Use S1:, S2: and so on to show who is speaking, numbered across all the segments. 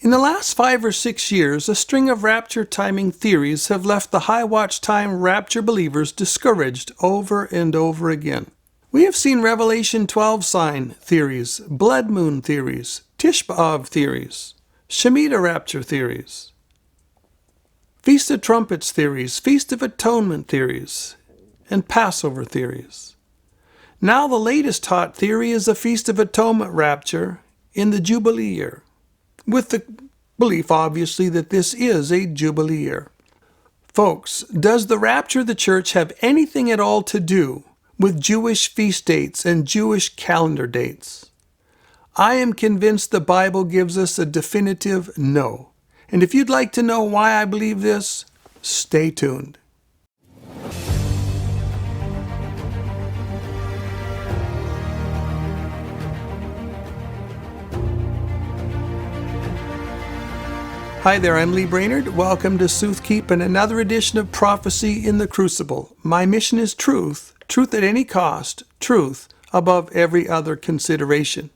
S1: In the last 5 or 6 years, a string of rapture timing theories have left the high watch time rapture believers discouraged over and over again. We have seen Revelation 12 sign theories, blood moon theories, Tisha B'Av theories, Shemitah rapture theories, Feast of Trumpets theories, Feast of Atonement theories, and Passover theories. Now the latest taught theory is a Feast of Atonement rapture in the Jubilee year, with the belief, obviously, that this is a Jubilee year. Folks, does the rapture of the church have anything at all to do with Jewish feast dates and Jewish calendar dates? I am convinced the Bible gives us a definitive no. And if you'd like to know why I believe this, stay tuned. Hi there, I'm Lee Brainerd. Welcome to Soothkeep and another edition of Prophecy in the Crucible. My mission is truth, truth at any cost, truth above every other consideration.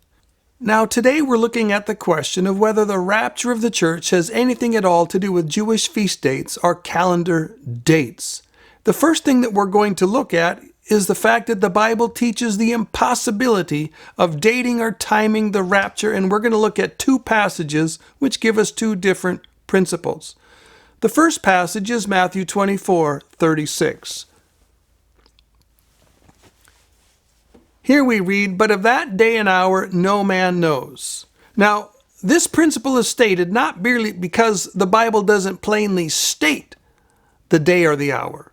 S1: Now today we're looking at the question of whether the rapture of the church has anything at all to do with Jewish feast dates or calendar dates. The first thing that we're going to look at is the fact that the Bible teaches the impossibility of dating or timing the rapture, and we're going to look at 2 passages which give us 2 different principles. The first passage is Matthew 24:36. Here we read, "But of that day and hour no man knows." Now, this principle is stated not merely because the Bible doesn't plainly state the day or the hour.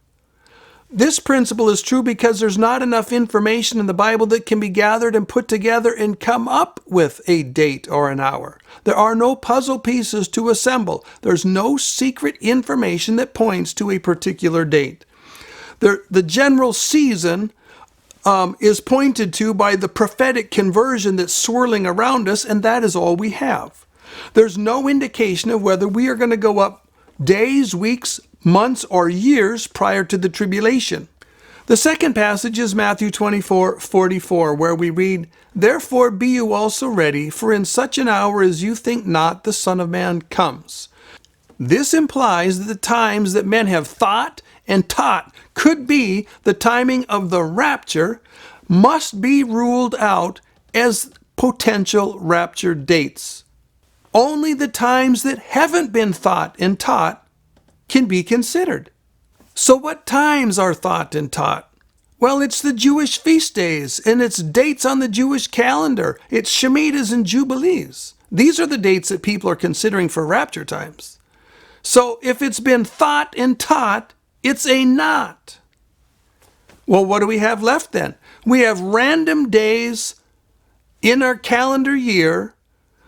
S1: This principle is true because there's not enough information in the Bible that can be gathered and put together and come up with a date or an hour. There are no puzzle pieces to assemble. There's no secret information that points to a particular date. The general season is pointed to by the prophetic conversion that's swirling around us, and that is all we have. There's no indication of whether we are going to go up days, weeks, months, or years prior to the tribulation. The second passage is Matthew 24:44, where we read, "Therefore be you also ready, for in such an hour as you think not, the Son of Man comes." This implies that the times that men have thought and taught could be the timing of the rapture must be ruled out as potential rapture dates. Only the times that haven't been thought and taught can be considered. So what times are thought and taught? Well, it's the Jewish feast days, and it's dates on the Jewish calendar. It's Shemitahs and Jubilees. These are the dates that people are considering for rapture times. So if it's been thought and taught, it's a not. Well, what do we have left then? We have random days in our calendar year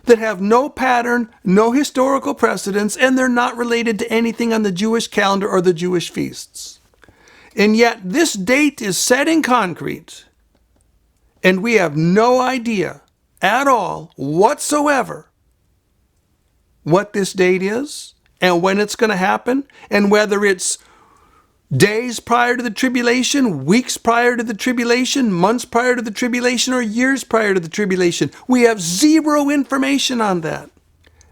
S1: that have no pattern, no historical precedence, and they're not related to anything on the Jewish calendar or the Jewish feasts. And yet this date is set in concrete, and we have no idea at all whatsoever what this date is and when it's going to happen, and whether it's days prior to the tribulation, weeks prior to the tribulation, months prior to the tribulation, or years prior to the tribulation. We have zero information on that,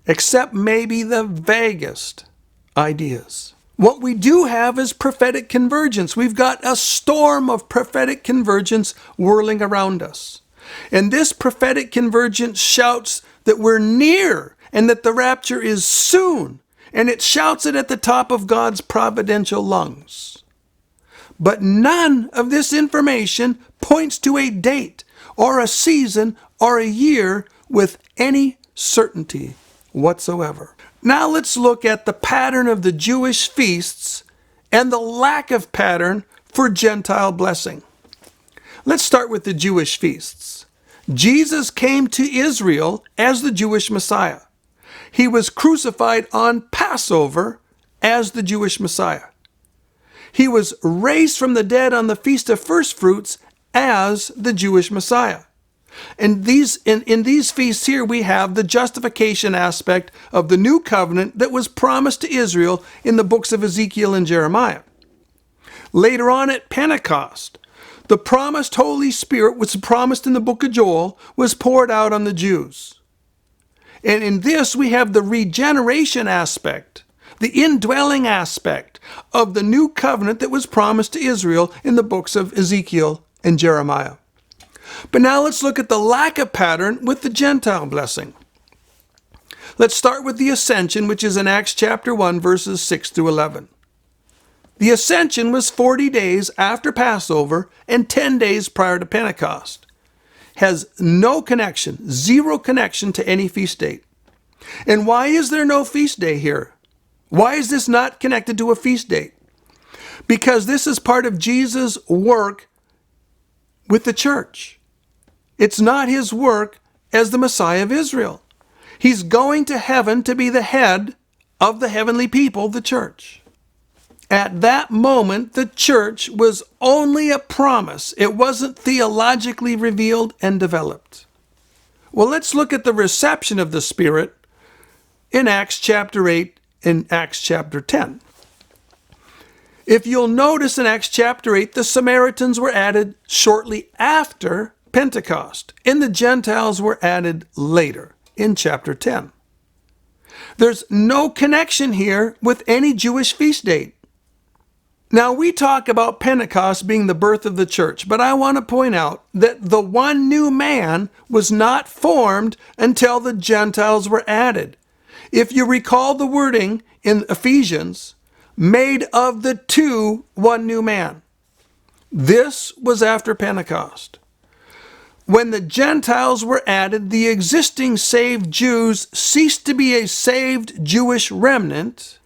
S1: except maybe the vaguest ideas. What we do have is prophetic convergence. We've got a storm of prophetic convergence whirling around us. And this prophetic convergence shouts that we're near and that the rapture is soon. And it shouts it at the top of God's providential lungs. But none of this information points to a date or a season or a year with any certainty whatsoever. Now let's look at the pattern of the Jewish feasts and the lack of pattern for Gentile blessing. Let's start with the Jewish feasts. Jesus came to Israel as the Jewish Messiah. He was crucified on Passover as the Jewish Messiah. He was raised from the dead on the Feast of First Fruits as the Jewish Messiah. And in these feasts here, we have the justification aspect of the new covenant that was promised to Israel in the books of Ezekiel and Jeremiah. Later on at Pentecost, the promised Holy Spirit, which was promised in the book of Joel, was poured out on the Jews. And in this, we have the regeneration aspect, the indwelling aspect of the new covenant that was promised to Israel in the books of Ezekiel and Jeremiah. But now let's look at the lack of pattern with the Gentile blessing. Let's start with the Ascension, which is in Acts chapter 1, verses 6 through 11. The Ascension was 40 days after Passover and 10 days prior to Pentecost. Has no connection, zero connection to any feast date. And why is there no feast day here? Why is this not connected to a feast date? Because this is part of Jesus' work with the church. It's not his work as the Messiah of Israel. He's going to heaven to be the head of the heavenly people, the church. At that moment, the church was only a promise. It wasn't theologically revealed and developed. Well, let's look at the reception of the Spirit in Acts chapter 8 and Acts chapter 10. If you'll notice in Acts chapter 8, the Samaritans were added shortly after Pentecost, and the Gentiles were added later in chapter 10. There's no connection here with any Jewish feast date. Now, we talk about Pentecost being the birth of the church, but I want to point out that the one new man was not formed until the Gentiles were added. If you recall the wording in Ephesians, made of the two one new man. This was after Pentecost. When the Gentiles were added, the existing saved Jews ceased to be a saved Jewish remnant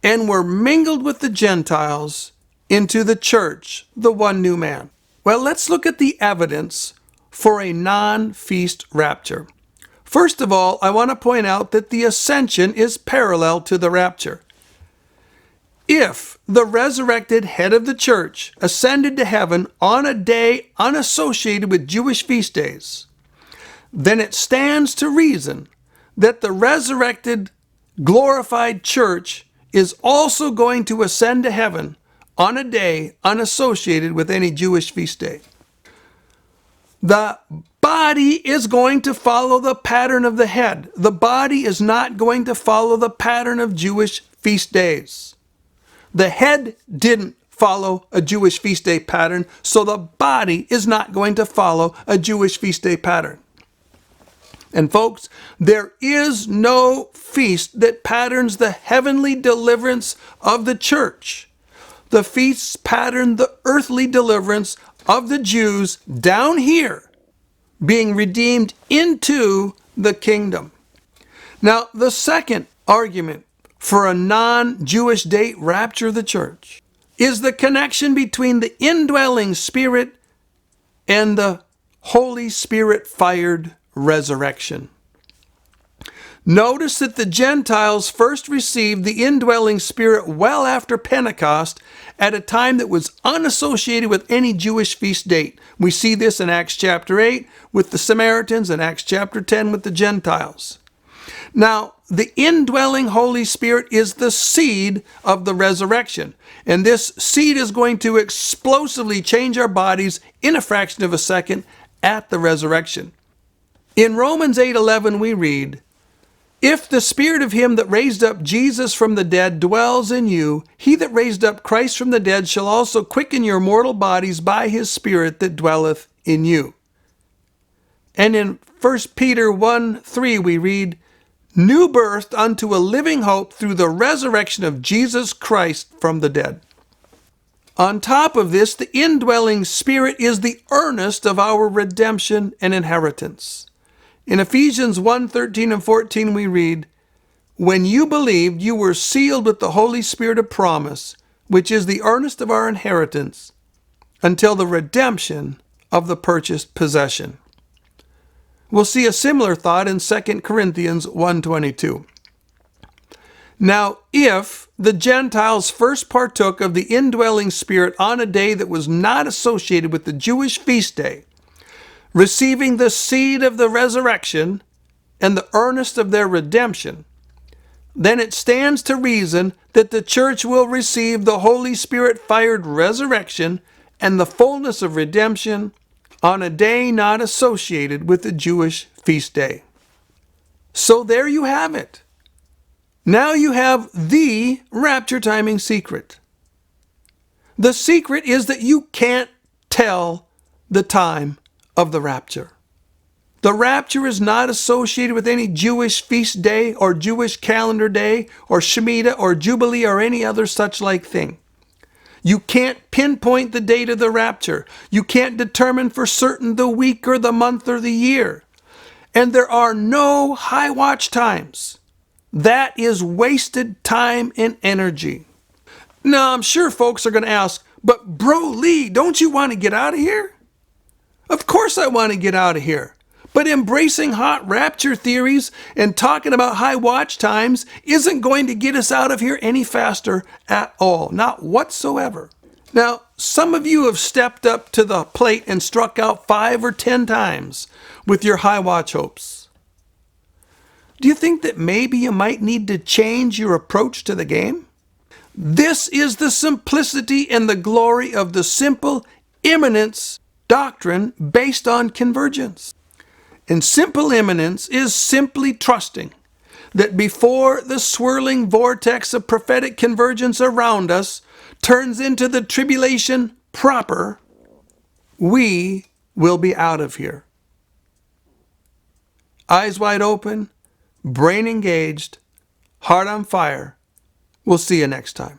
S1: and were mingled with the Gentiles into the church, the one new man. Well, let's look at the evidence for a non-feast rapture. First of all, I want to point out that the Ascension is parallel to the rapture. If the resurrected head of the church ascended to heaven on a day unassociated with Jewish feast days, then it stands to reason that the resurrected, glorified church is also going to ascend to heaven on a day unassociated with any Jewish feast day. The body is going to follow the pattern of the head. The body is not going to follow the pattern of Jewish feast days. The head didn't follow a Jewish feast day pattern, so the body is not going to follow a Jewish feast day pattern. And folks, there is no feast that patterns the heavenly deliverance of the church. The feasts pattern the earthly deliverance of the Jews down here, being redeemed into the kingdom. Now, the second argument for a non-Jewish date rapture of the church is the connection between the indwelling Spirit and the Holy Spirit-fired resurrection. Notice that the Gentiles first received the indwelling Spirit well after Pentecost at a time that was unassociated with any Jewish feast date. We see this in Acts chapter 8 with the Samaritans and Acts chapter 10 with the Gentiles. Now, the indwelling Holy Spirit is the seed of the resurrection. And this seed is going to explosively change our bodies in a fraction of a second at the resurrection. In Romans 8:11 we read, "If the Spirit of him that raised up Jesus from the dead dwells in you, he that raised up Christ from the dead shall also quicken your mortal bodies by his Spirit that dwelleth in you." And in 1 Peter 1:3 we read, "New birth unto a living hope through the resurrection of Jesus Christ from the dead." On top of this, the indwelling Spirit is the earnest of our redemption and inheritance. In Ephesians 1:13 and 14 we read, "When you believed, you were sealed with the Holy Spirit of promise, which is the earnest of our inheritance, until the redemption of the purchased possession." We'll see a similar thought in 2 Corinthians 1:22. Now, if the Gentiles first partook of the indwelling Spirit on a day that was not associated with the Jewish feast day, receiving the seed of the resurrection and the earnest of their redemption, then it stands to reason that the church will receive the Holy Spirit-fired resurrection and the fullness of redemption on a day not associated with the Jewish feast day. So there you have it. Now you have the rapture timing secret. The secret is that you can't tell the time of the rapture. The rapture is not associated with any Jewish feast day or Jewish calendar day or Shemitah or Jubilee or any other such like thing. You can't pinpoint the date of the rapture. You can't determine for certain the week or the month or the year. And there are no high watch times. That is wasted time and energy. Now, I'm sure folks are going to ask, but Bro Lee, don't you want to get out of here? Of course I want to get out of here. But embracing hot rapture theories and talking about high watch times isn't going to get us out of here any faster at all. Not whatsoever. Now, some of you have stepped up to the plate and struck out 5 or 10 times with your high watch hopes. Do you think that maybe you might need to change your approach to the game? This is the simplicity and the glory of the simple imminence doctrine based on convergence. And simple imminence is simply trusting that before the swirling vortex of prophetic convergence around us turns into the tribulation proper, we will be out of here. Eyes wide open, brain engaged, heart on fire. We'll see you next time.